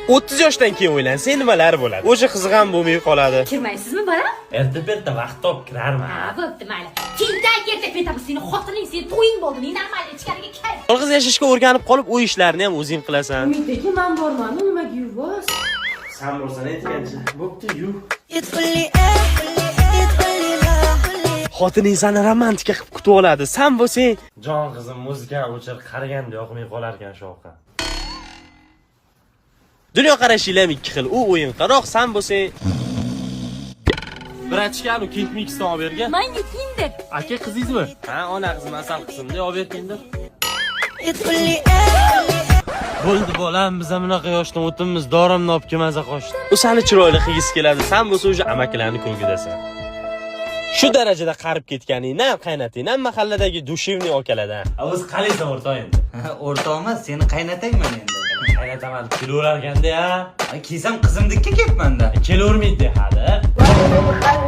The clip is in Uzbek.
30 yoshdan keyin o'ylansa nimalar bo'ladi? O'sha qiziq ham bo'lmay qoladi. Kirmaysizmi bola? Erta-berta vaqt topib kirarman. Ha, bo'pti mayli. Tindan yerda petamiz seni xotining, seni to'ying bo'ldi. Men normal ichkariga kir. Yolg'iz yashashga o'rganib qolib, uy ishlarini ham o'zing qilasan. Umiddagi men borman, nimaga yuvasiz? Sen bo'lsan aytgancha. Bo'pti, yuv. Xotining seni romantika qilib kutib oladi. Sen bo'lsang, Jon qizim muzikani o'chirib qaraganda yoqmay qolar ekan shovqin. dunyo qarashinglar ham ikki xil. U o'yinqaroq, sen bo'lsang Bratchkani King Mixdan olib bergan. Men yetimdir. Aka qizingizmi? Ha, ona qizim, asal qizimni olib berganda. Bo'ldi bolam, biz ham bunaqa yoshdan o'timiz, dorimni olib kelmaza qo'shdi. U seni chiroyli qilgisi keladi. Sen bo'lsa o'sha amakilarni ko'ngidasan. Shu darajada qarib ketganingni ham qaynating, ham mahalladagi dushivniy okalardan. O'zi qalaysan o'rtoq endi? O'rtoq emas, seni qaynatayman endi. Qaynataman, kelaverarganda-ya. Kiysam qizimnikka kelibman-da. Kelavermaydi hali.